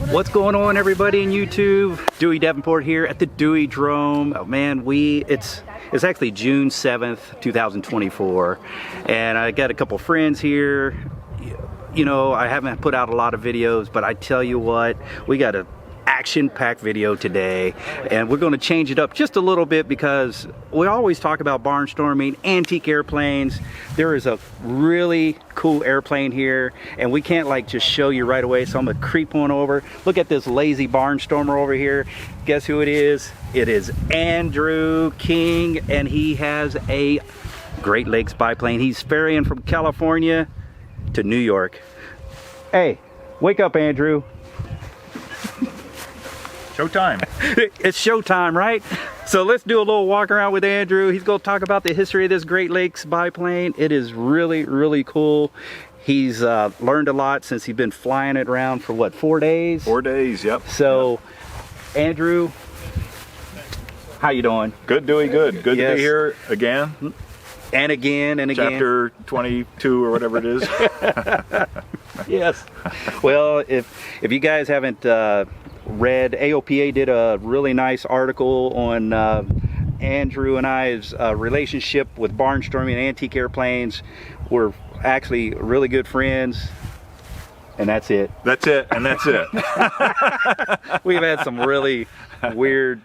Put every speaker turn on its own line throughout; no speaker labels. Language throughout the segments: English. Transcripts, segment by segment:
What's going on, everybody in YouTube? Dewey Davenport here at the Deweydrome. Oh, man, it's actually June 7th, 2024, and I got a couple friends here. You know, I haven't put out a lot of videos, but I tell you what, we got a action-packed video today, and we're going to change it up just a little bit because we always talk about barnstorming, antique airplanes. There is a really cool airplane here, and we can't like just show you right away, so I'm gonna creep on over. Look at this lazy barnstormer over here. Guess who it is? It is Andrew King, and he has a Great Lakes biplane. He's ferrying from California to New York. Hey, wake up, Andrew.
Showtime.
It's showtime, right? So let's do a little walk around with Andrew. He's going to talk about the history of this Great Lakes biplane. It is really, really cool. He's learned a lot since he's been flying it around for what, 4 days?
4 days, yep.
So, Andrew, how you doing?
Good, Dewey, good. Good to be here again.
And again and again.
Chapter 22 or whatever it is.
Yes. Well, if you guys haven't read, AOPA did a really nice article on Andrew and I's relationship with barnstorming and antique airplanes. We're actually really good friends, and that's it.
That's it, and that's it.
We've had some really weird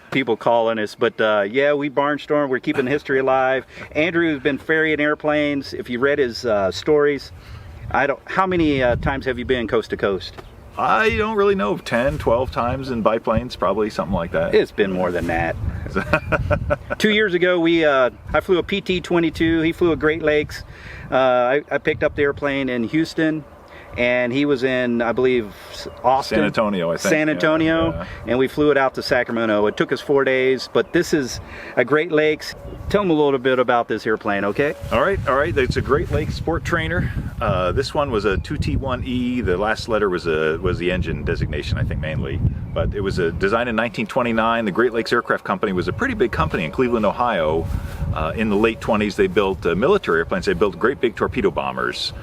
people calling us, but yeah, we barnstorm. We're keeping history alive. Andrew's been ferrying airplanes. If you read his stories, how many times have you been coast to coast?
I don't really know, 10, 12 times in biplanes, probably something like that.
It's been more than that. 2 years ago, I flew a PT-22. He flew a Great Lakes. I picked up the airplane in Houston, and he was in, I believe, Austin.
San Antonio, I think.
San Antonio,
yeah.
And we flew it out to Sacramento. It took us 4 days, but this is a Great Lakes. Tell them a little bit about this airplane, okay?
All right. It's a Great Lakes sport trainer. This one was a 2T1E. The last letter was the engine designation, I think, mainly. But it was designed in 1929. The Great Lakes Aircraft Company was a pretty big company in Cleveland, Ohio. In the late 20s, they built military airplanes. They built great big torpedo bombers,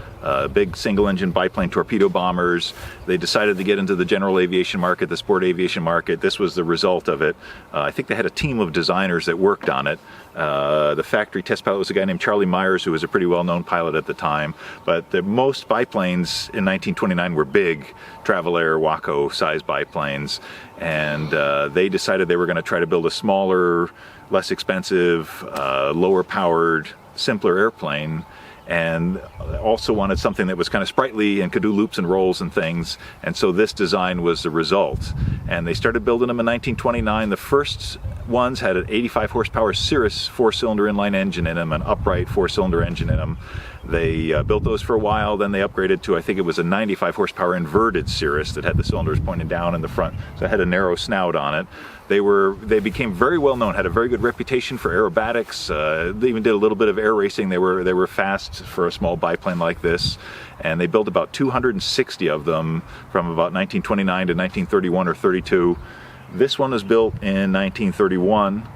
big single-engine biplane torpedo bombers. They decided to get into the general aviation market, the sport aviation market. This was the result of it. I think they had a team of designers that worked on it. The factory test pilot was a guy named Charlie Myers, who was a pretty well-known pilot at the time. But the most biplanes in 1929 were big Travel Air Waco size biplanes, and they decided they were going to try to build a smaller, less expensive, lower powered, simpler airplane, and also wanted something that was kind of sprightly and could do loops and rolls and things, and so this design was the result. And they started building them in 1929. The first ones had an 85 horsepower Cirrus 4-cylinder inline engine in them, an upright 4-cylinder engine in them. They built those for a while, then they upgraded to, I think it was a 95 horsepower inverted Cirrus that had the cylinders pointing down in the front, so it had a narrow snout on it. They became very well known, had a very good reputation for aerobatics. They even did a little bit of air racing. They were fast for a small biplane like this, and they built about 260 of them from about 1929 to 1931 or 32. This one was built in 1931.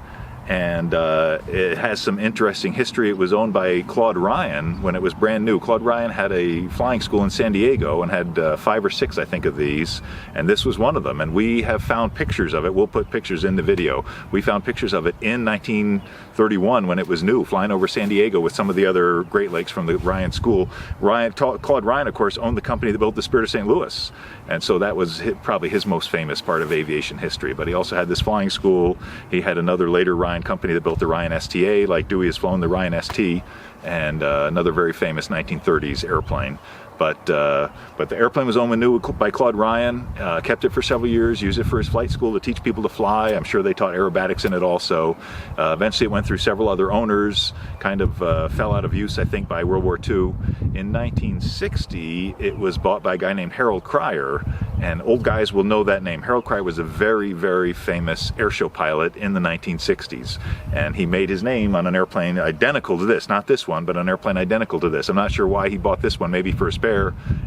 And it has some interesting history. It was owned by Claude Ryan when it was brand new. Claude Ryan had a flying school in San Diego and had 5 or 6, I think, of these. And this was one of them. And we have found pictures of it. We'll put pictures in the video. We found pictures of it in 1931 when it was new, flying over San Diego with some of the other Great Lakes from the Ryan school. Claude Ryan, of course, owned the company that built the Spirit of St. Louis. And so that was probably his most famous part of aviation history. But he also had this flying school. He had another later Ryan company that built the Ryan STA, like Dewey has flown the Ryan ST, and another very famous 1930s airplane. But the airplane was owned and new by Claude Ryan, kept it for several years, used it for his flight school to teach people to fly. I'm sure they taught aerobatics in it also. Eventually it went through several other owners, kind of fell out of use, I think, by World War II. In 1960, it was bought by a guy named Harold Cryer, and old guys will know that name. Harold Cryer was a very, very famous airshow pilot in the 1960s, and he made his name on an airplane identical to this, not this one, but an airplane identical to this. I'm not sure why he bought this one, maybe for a spare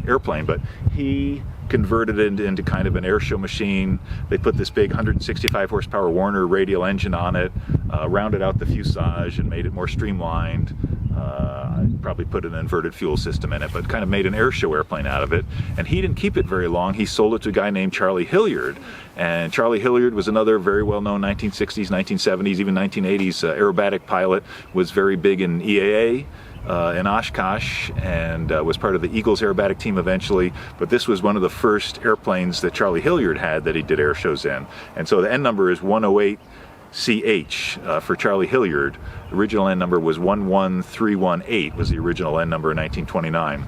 airplane, but he converted it into kind of an airshow machine. They put this big 165 horsepower Warner radial engine on it, rounded out the fuselage and made it more streamlined. Probably put an inverted fuel system in it, but kind of made an air show airplane out of it. And he didn't keep it very long. He sold it to a guy named Charlie Hilliard. And Charlie Hilliard was another very well-known 1960s, 1970s, even 1980s aerobatic pilot, was very big in EAA. In Oshkosh, and was part of the Eagles aerobatic team eventually, but this was one of the first airplanes that Charlie Hilliard had that he did air shows in. And so the N number is 108CH for Charlie Hilliard. The original N number was 11318, was the original N number in 1929.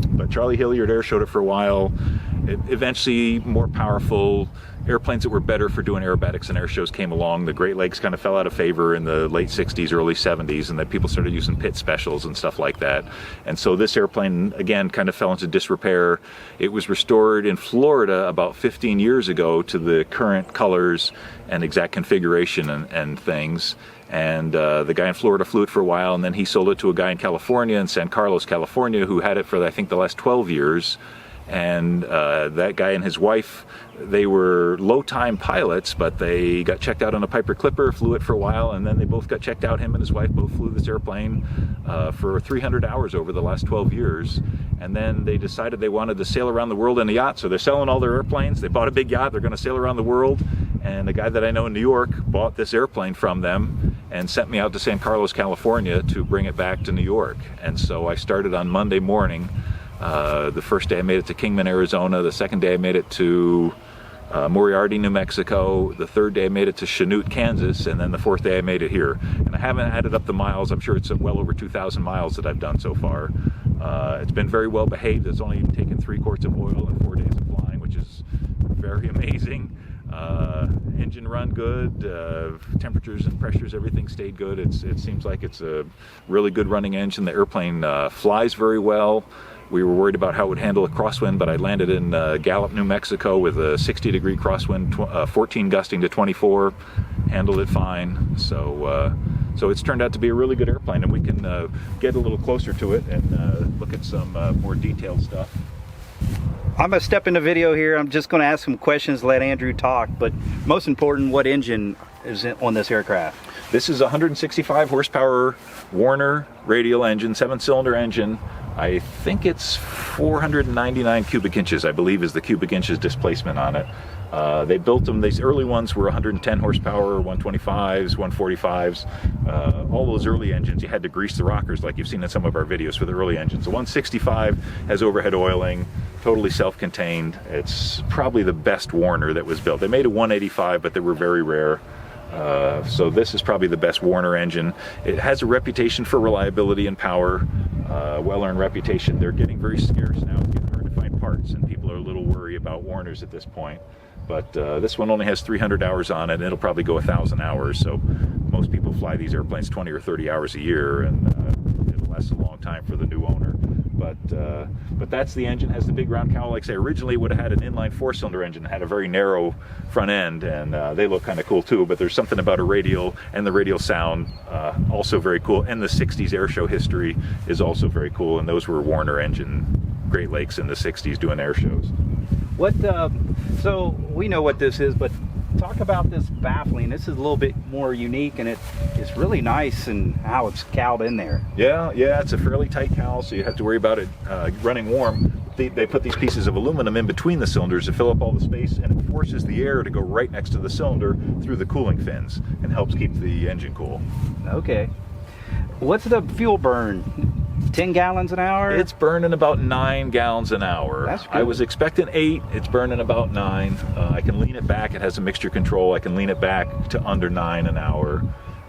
But Charlie Hilliard air showed it for a while. Eventually, more powerful airplanes that were better for doing aerobatics and air shows came along. The Great Lakes kind of fell out of favor in the late 60s, early 70s, and then people started using pit specials and stuff like that. And so this airplane, again, kind of fell into disrepair. It was restored in Florida about 15 years ago to the current colors and exact configuration and things. And the guy in Florida flew it for a while, and then he sold it to a guy in California, in San Carlos, California, who had it for, I think, the last 12 years. And that guy and his wife, they were low-time pilots, but they got checked out on a Piper Clipper, flew it for a while, and then they both got checked out. Him and his wife both flew this airplane for 300 hours over the last 12 years. And then they decided they wanted to sail around the world in a yacht, so they're selling all their airplanes. They bought a big yacht, they're going to sail around the world. And the guy that I know in New York bought this airplane from them and sent me out to San Carlos, California to bring it back to New York. And so I started on Monday morning. The first day I made it to Kingman, Arizona. The second day I made it to Moriarty, New Mexico. The third day I made it to Chanute, Kansas. And then the fourth day I made it here. And I haven't added up the miles. I'm sure it's well over 2,000 miles that I've done so far. It's been very well behaved. It's only taken 3 quarts of oil and 4 days of flying, which is very amazing. Engine run good, temperatures and pressures, everything stayed good. It seems like it's a really good running engine. The airplane flies very well. We were worried about how it would handle a crosswind, but I landed in Gallup, New Mexico with a 60-degree crosswind, 14 gusting to 24, handled it fine. So it's turned out to be a really good airplane, and we can get a little closer to it and look at some more detailed stuff.
I'm going to step into video here. I'm just going to ask some questions, let Andrew talk, but most important, what engine is on this aircraft?
This is a 165 horsepower Warner radial engine, 7-cylinder engine. I think it's 499 cubic inches, I believe, is the cubic inches displacement on it. They built them, these early ones were 110 horsepower, 125s, 145s. All those early engines, you had to grease the rockers like you've seen in some of our videos for the early engines. The 165 has overhead oiling, totally self-contained. It's probably the best Warner that was built. They made a 185, but they were very rare. So this is probably the best Warner engine. It has a reputation for reliability and power, well-earned reputation. They're getting very scarce now. It's getting hard to find parts, and people are a little worried about Warners at this point. But this one only has 300 hours on it, and it'll probably go 1,000 hours. So most people fly these airplanes 20 or 30 hours a year, and it'll last a long time for the new owner. But that's the engine. Has the big round cowl. Like I say, originally it would have had an inline 4-cylinder engine, had a very narrow front end, and they look kind of cool too. But there's something about a radial and the radial sound, also very cool. And the 60s air show history is also very cool. And those were Warner engine Great Lakes in the 60s doing air shows.
So we know what this is, but talk about this baffling. This is a little bit more unique, and it's really nice and how it's cowled in there.
Yeah, it's a fairly tight cowl, so you have to worry about it running warm. They put these pieces of aluminum in between the cylinders to fill up all the space, and it forces the air to go right next to the cylinder through the cooling fins and helps keep the engine cool.
Okay. What's the fuel burn? 10 gallons an hour?
It's burning about 9 gallons an hour.
That's good.
I was expecting 8. It's burning about 9. I can lean it back. It has a mixture control. I can lean it back to under 9 an hour.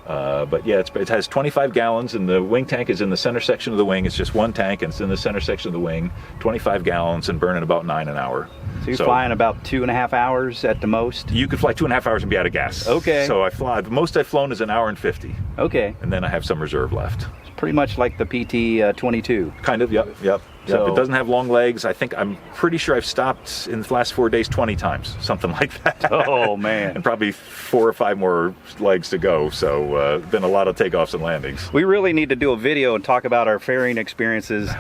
But yeah, it has 25 gallons, and the wing tank is in the center section of the wing. It's just one tank, and it's in the center section of the wing. 25 gallons and burning about 9 an hour.
So you're flying about 2.5 hours at the most?
You could fly 2.5 hours and be out of gas.
Okay.
So the most I've flown is 1 hour and 50.
Okay.
And then I have some reserve left.
It's pretty much like the PT-22.
Kind of, yep. So it doesn't have long legs. I'm pretty sure I've stopped in the last 4 days 20 times, something like that.
Oh man!
And probably 4 or 5 more legs to go. So been a lot of takeoffs and landings.
We really need to do a video and talk about our ferrying experiences.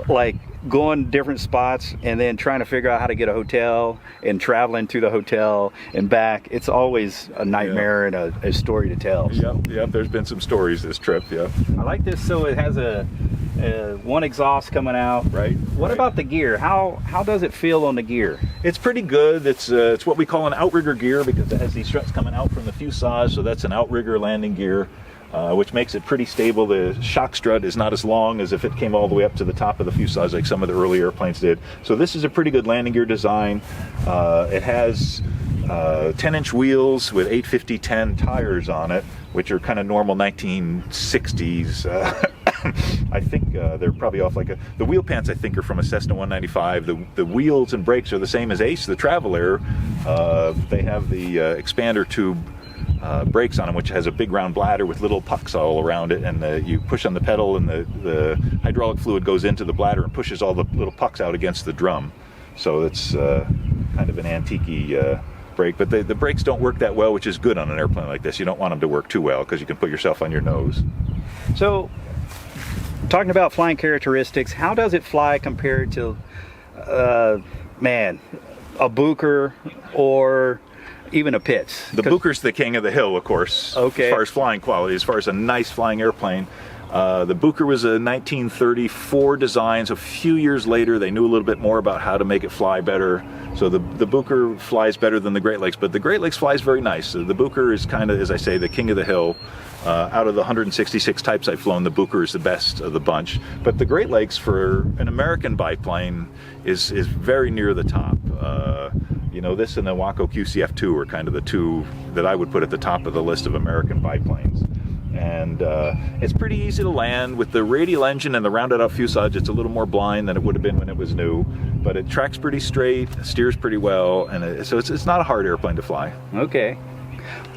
Like going different spots and then trying to figure out how to get a hotel and traveling to the hotel and back. It's always a nightmare and a story to tell.
Yep. There's been some stories this trip. Yep.
I like this. So it has a one exhaust coming out.
Right.
What about the gear? How does it feel on the gear?
It's pretty good. It's what we call an outrigger gear because it has these struts coming out from the fuselage. So that's an outrigger landing gear. Which makes it pretty stable. The shock strut is not as long as if it came all the way up to the top of the fuselage like some of the early airplanes did. So this is a pretty good landing gear design. It has 10-inch wheels with 850-10 tires on it, which are kind of normal 1960s. I think they're probably off like the wheel pants I think are from a Cessna 195. The wheels and brakes are the same as Ace, the Travel Air. They have the expander tube brakes on them, which has a big round bladder with little pucks all around it, and you push on the pedal and the hydraulic fluid goes into the bladder and pushes all the little pucks out against the drum. So it's kind of an antique-y brake, but the brakes don't work that well, which is good on an airplane like this. You don't want them to work too well because you can put yourself on your nose.
So talking about flying characteristics, how does it fly compared to a Booker or even a Pitts?
The Booker's the king of the hill, of course,
okay,
as far as flying quality, as far as a nice flying airplane. The Booker was a 1934 design, so a few years later they knew a little bit more about how to make it fly better. So the Booker flies better than the Great Lakes, but the Great Lakes flies very nice. So the Booker is kind of, as I say, the king of the hill. Out of the 166 types I've flown, the Booker is the best of the bunch. But the Great Lakes, for an American biplane, is very near the top. You know, this and the Waco QCF2 are kind of the two that I would put at the top of the list of American biplanes. And it's pretty easy to land with the radial engine and the rounded out fuselage. It's a little more blind than it would have been when it was new, but it tracks pretty straight, steers pretty well, and so it's not a hard airplane to fly.
Okay.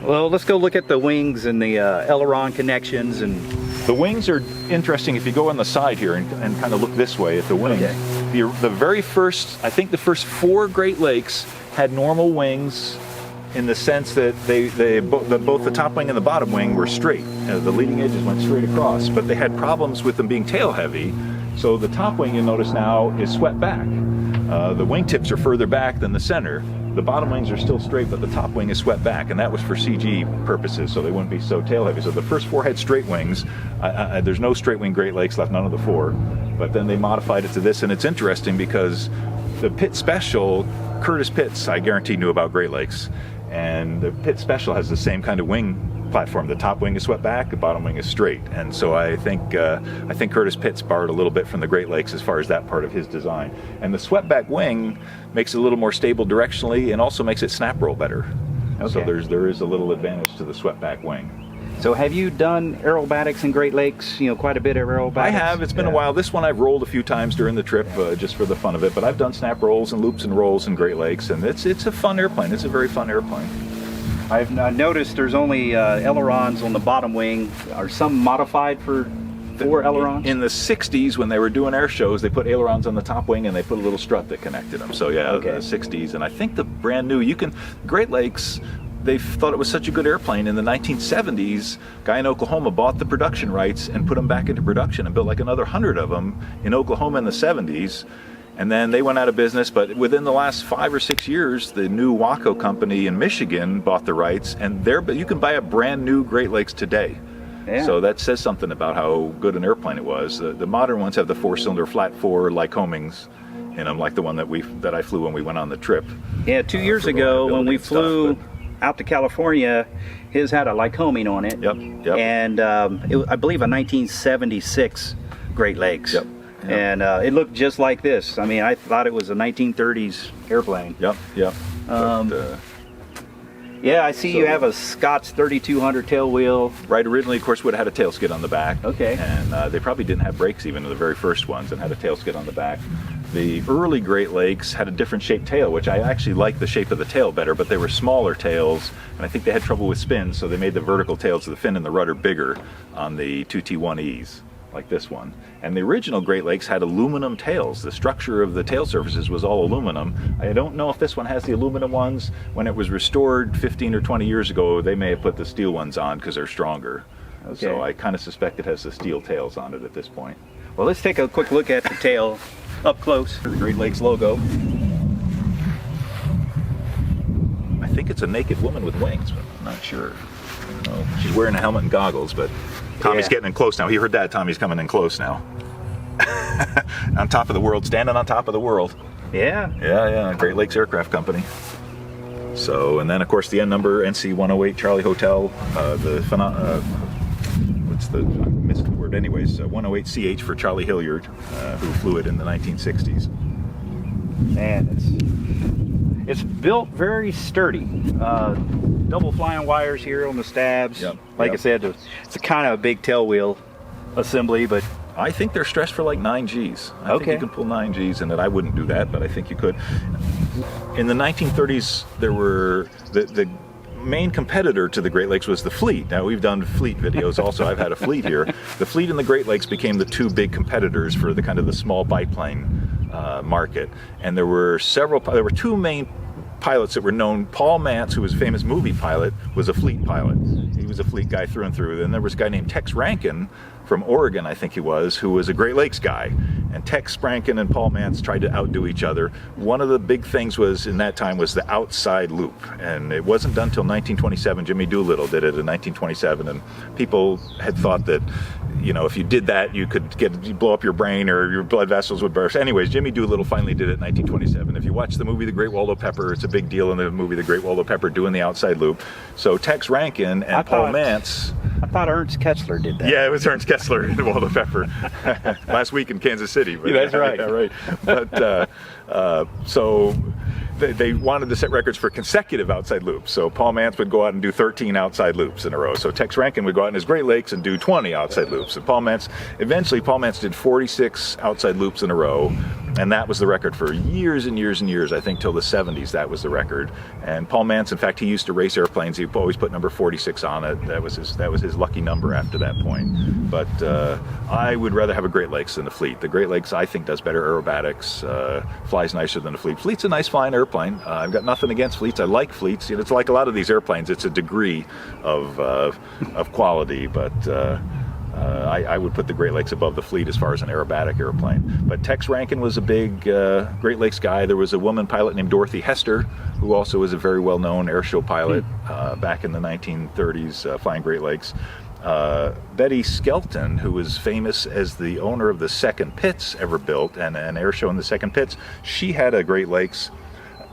Well, let's go look at the wings and the aileron connections. And
the wings are interesting. If you go on the side here and kind of look this way at the wings, okay, the very first, I think the first 4 Great Lakes had normal wings in the sense that both the top wing and the bottom wing were straight. The leading edges went straight across, but they had problems with them being tail heavy. So the top wing, you'll notice now, is swept back. The wingtips are further back than the center. The bottom wings are still straight, but the top wing is swept back, and that was for CG purposes, so they wouldn't be so tail heavy. So the first 4 had straight wings. There's no straight wing Great Lakes left, none of the 4. But then they modified it to this, and it's interesting because the Pitt Special, Curtis Pitts, I guarantee knew about Great Lakes. And the Pitt Special has the same kind of wing platform. The top wing is swept back, the bottom wing is straight. And so I think Curtis Pitts borrowed a little bit from the Great Lakes as far as that part of his design. And the swept back wing makes it a little more stable directionally and also makes it snap roll better. Okay. So there is a little advantage to the swept back wing.
So have you done aerobatics in Great Lakes? You know, quite a bit of aerobatics?
I have. It's been a while. This one I've rolled a few times during the trip just for the fun of it. But I've done snap rolls and loops and rolls in Great Lakes, and it's a fun airplane. It's a very fun airplane.
I've noticed there's only ailerons on the bottom wing. Are some modified for ailerons?
In the 60s, when they were doing air shows, they put ailerons on the top wing and they put a little strut that connected them. So yeah, okay. The 60s. And I think the brand new, Great Lakes, they thought it was such a good airplane. In the 1970s, a guy in Oklahoma bought the production rights and put them back into production and built like another 100 of them in Oklahoma in the 70s. And then they went out of business, but within the last 5 or 6 years, the new Waco company in Michigan bought the rights, and you can buy a brand new Great Lakes today. Yeah. So that says something about how good an airplane it was. The modern ones have the 4-cylinder flat 4 Lycomings in them, like the one that I flew when we went on the trip.
Yeah, 2 years ago when we flew out to California, his had a Lycoming on it.
Yep.
And I believe a 1976 Great Lakes.
Yep.
And it looked just like this. I mean, I thought it was a 1930s airplane.
Yep.
Yeah, I see you have a Scott's 3200 tail wheel.
Right, originally, of course, would have had a tail skid on the back.
Okay.
And they probably didn't have brakes even in the very first ones and had a tail skid on the back. The early Great Lakes had a different shaped tail, which I actually liked the shape of the tail better, but they were smaller tails, and I think they had trouble with spin, so they made the vertical tails of the fin and the rudder bigger on the 2T1Es. Like this one. And the original Great Lakes had aluminum tails. The structure of the tail surfaces was all aluminum. I don't know if this one has the aluminum ones. When it was restored 15 or 20 years ago, they may have put the steel ones on because they're stronger. Okay. So I kind of suspect it has the steel tails on it at this point.
Well, let's take a quick look at the tail. up close.
The Great Lakes logo. I think it's a naked woman with wings, but I'm not sure. No, she's wearing a helmet and goggles, but Tommy's getting in close now. He heard that. Tommy's coming in close now. On top of the world, standing on top of the world.
Yeah.
Yeah, Great Lakes Aircraft Company. So, and then of course the N number, NC 108 Charlie Hotel, I missed the word anyways, 108CH for Charlie Hilliard, who flew it in the 1960s.
Man, it's built very sturdy. Double flying wires here on the stabs. I said, it's a kind of a big tail wheel assembly, but
I think they're stressed for like 9 Gs. I think you can pull 9 Gs in it. I wouldn't do that, but I think you could. In the 1930s, there were the main competitor to the Great Lakes was the Fleet. Now, we've done Fleet videos also. I've had a Fleet here. The Fleet and the Great Lakes became the two big competitors for the kind of the small biplane market. And there were two main pilots that were known. Paul Mantz, who was a famous movie pilot, was a Fleet pilot. He was a Fleet guy through and through. Then there was a guy named Tex Rankin from Oregon, I think he was, who was a Great Lakes guy. And Tex Rankin and Paul Mantz tried to outdo each other. One of the big things was, in that time, was the outside loop. And it wasn't done until 1927. Jimmy Doolittle did it in 1927. And people had thought that, you know, if you did that, you could blow up your brain or your blood vessels would burst. Anyways, Jimmy Doolittle finally did it in 1927. If you watch the movie The Great Waldo Pepper, it's a big deal in the movie The Great Waldo Pepper doing the outside loop. So Tex Rankin and Paul Mantz.
I thought Ernst Kessler did that.
Yeah, it was Ernst Kessler in Waldo Pepper last week in Kansas City. But,
yeah, that's right.
Yeah, right. But so they wanted to set records for consecutive outside loops. So Paul Mantz would go out and do 13 outside loops in a row. So Tex Rankin would go out in his Great Lakes and do 20 outside loops. And eventually Paul Mantz did 46 outside loops in a row. And that was the record for years and years and years. I think till the 70s that was the record. And Paul Mantz, in fact, he used to race airplanes. He always put number 46 on it. That was his lucky number after that point. But I would rather have a Great Lakes than a Fleet. The Great Lakes, I think, does better aerobatics, flies nicer than a Fleet. Fleet's a nice flying airplane. I've got nothing against Fleets. I like Fleets. It's like a lot of these airplanes. It's a degree of quality, but I would put the Great Lakes above the Fleet as far as an aerobatic airplane. But Tex Rankin was a big Great Lakes guy. There was a woman pilot named Dorothy Hester, who also was a very well-known airshow pilot back in the 1930s, flying Great Lakes. Betty Skelton, who was famous as the owner of the second Pitts ever built, and an air show in the second Pitts, she had a Great Lakes,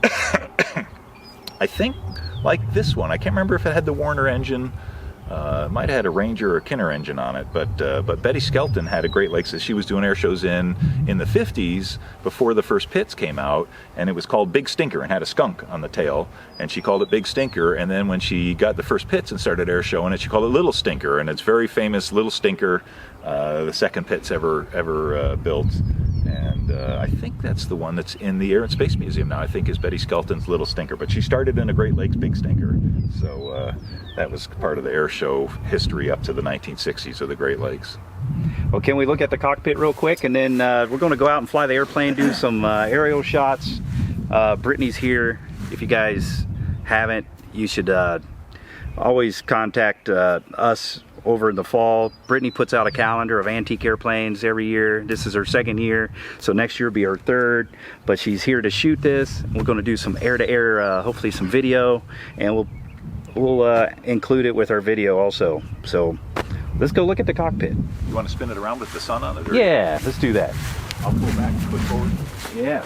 I think, like this one. I can't remember if it had the Warner engine. It might have had a Ranger or a Kinner engine on it, but Betty Skelton had a Great Lakes that she was doing air shows in the 50s before the first Pitts came out, and it was called Big Stinker and had a skunk on the tail, and she called it Big Stinker. And then when she got the first Pitts and started air showing it, she called it Little Stinker, and it's very famous, Little Stinker, the second Pitts ever built. And I think that's the one that's in the Air and Space Museum now, I think, is Betty Skelton's Little Stinker. But she started in a Great Lakes Big Stinker. So that was part of the air show history up to the 1960s of the Great Lakes.
Well, can we look at the cockpit real quick? And then we're going to go out and fly the airplane, do some aerial shots. Brittany's here. If you guys haven't, you should always contact us over in the fall. Brittany puts out a calendar of antique airplanes every year. This is her second year, so next year will be her third, but she's here to shoot this. We're going to do some air-to-air, hopefully some video, and we'll include it with our video also. So let's go look at the cockpit.
You want to spin it around with the sun on it? Or?
Yeah, let's do that.
I'll pull back and put forward.
Yeah.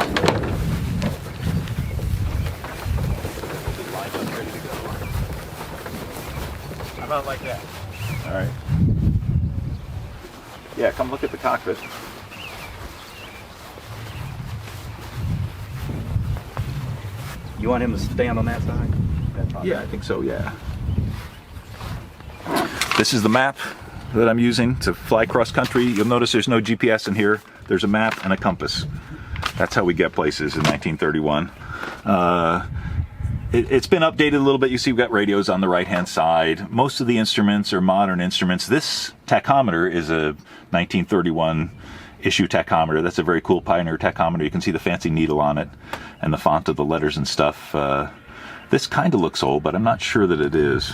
Lined up, ready to go. How about like that? All right. Yeah, come look at the cockpit.
You want him to stand on that side?
Yeah, I think so, yeah. This is the map that I'm using to fly cross country. You'll notice there's no GPS in here. There's a map and a compass. That's how we get places in 1931. It's been updated a little bit. You see we've got radios on the right-hand side. Most of the instruments are modern instruments. This tachometer is a 1931 issue tachometer. That's a very cool Pioneer tachometer. You can see the fancy needle on it and the font of the letters and stuff. This kind of looks old, but I'm not sure that it is.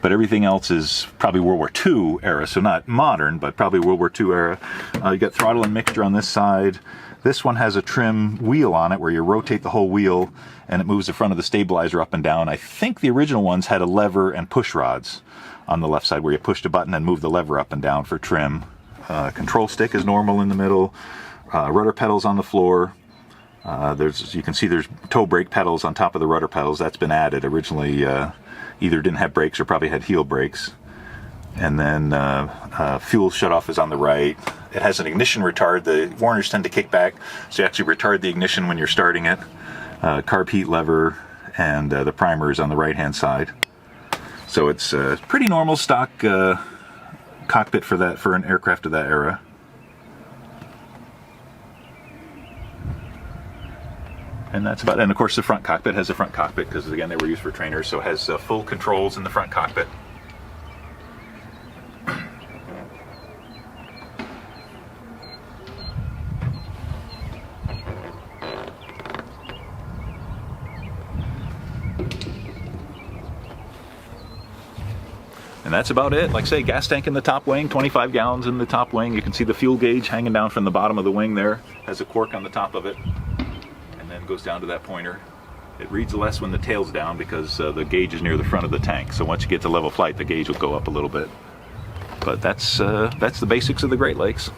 But everything else is probably World War II era, so not modern, but probably World War II era. You got throttle and mixture on this side. This one has a trim wheel on it where you rotate the whole wheel and it moves the front of the stabilizer up and down. I think the original ones had a lever and push rods on the left side where you pushed a button and moved the lever up and down for trim. Control stick is normal in the middle. Rudder pedals on the floor. You can see there's toe brake pedals on top of the rudder pedals. That's been added. Originally either didn't have brakes or probably had heel brakes. And then fuel shutoff is on the right. It has an ignition retard. The Warners tend to kick back, so you actually retard the ignition when you're starting it. Carb heat lever, and the primer is on the right-hand side. So it's a pretty normal stock cockpit for an aircraft of that era. And that's about it. And of course the front cockpit has a front cockpit because again they were used for trainers, so it has full controls in the front cockpit. And that's about it. Like I say, gas tank in the top wing, 25 gallons in the top wing. You can see the fuel gauge hanging down from the bottom of the wing there. Has a cork on the top of it. And then goes down to that pointer. It reads less when the tail's down because the gauge is near the front of the tank. So once you get to level flight, the gauge will go up a little bit. But that's the basics of the Great Lakes.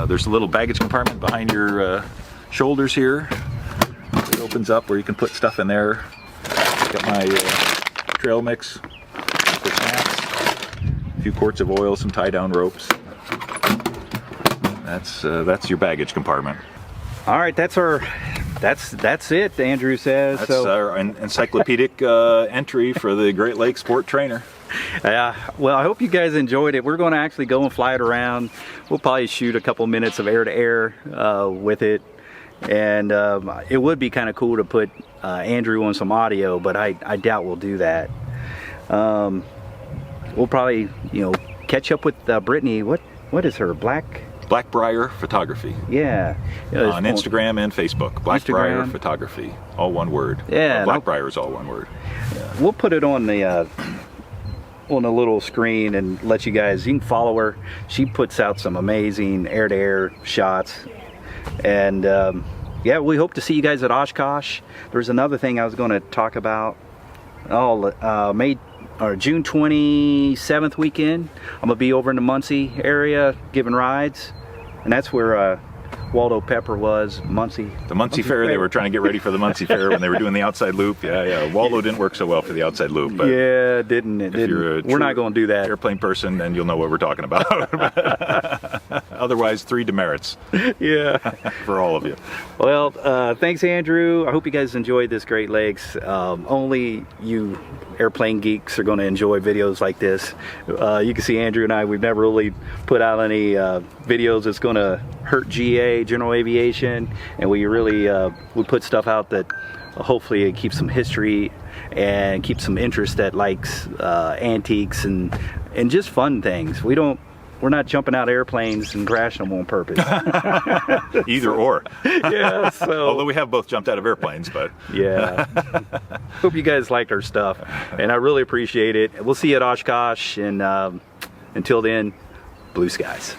There's a little baggage compartment behind your shoulders here. It opens up where you can put stuff in there. Got my trail mix. A few quarts of oil, some tie-down ropes. That's your baggage compartment.
All right, that's it. Andrew says.
That's our encyclopedic entry for the Great Lakes Sport Trainer.
Well, I hope you guys enjoyed it. We're going to actually go and fly it around. We'll probably shoot a couple minutes of air-to-air with it, and it would be kind of cool to put Andrew on some audio, but I doubt we'll do that. We'll probably, catch up with Brittany. What is her?
Blackbriar Photography.
Yeah.
On Instagram and Facebook. Blackbriar Photography. All one word.
Yeah.
Blackbriar is all one word.
Yeah. We'll put it on the little screen and let you guys. You can follow her. She puts out some amazing air-to-air shots. And yeah, we hope to see you guys at Oshkosh. There's another thing I was going to talk about. June 27th weekend, I'm gonna be over in the Muncie area giving rides, and that's where Waldo Pepper was. Muncie.
The Muncie Fair. They were trying to get ready for the Muncie Fair when they were doing the outside loop. Yeah. Waldo didn't work so well for the outside loop. But
yeah, it didn't. We're not going to do that.
Airplane person, then you'll know what we're talking about. Otherwise, 3 demerits.
Yeah.
For all of you.
Well, thanks, Andrew. I hope you guys enjoyed this Great Lakes. Only you airplane geeks are going to enjoy videos like this. You can see Andrew and I, we've never really put out any videos that's going to hurt GA, General Aviation, and we really we put stuff out that hopefully it keeps some history and keeps some interest that likes antiques and just fun things. We're not jumping out airplanes and crashing them on purpose.
Either or.
Yeah, so.
Although we have both jumped out of airplanes, but.
Yeah. Hope you guys liked our stuff, and I really appreciate it. We'll see you at Oshkosh, and until then, blue skies.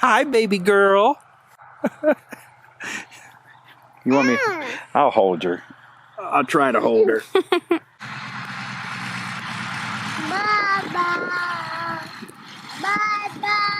Hi, baby girl. You want me? I'll hold her. I'll try to hold her.
Bye-bye. Bye-bye.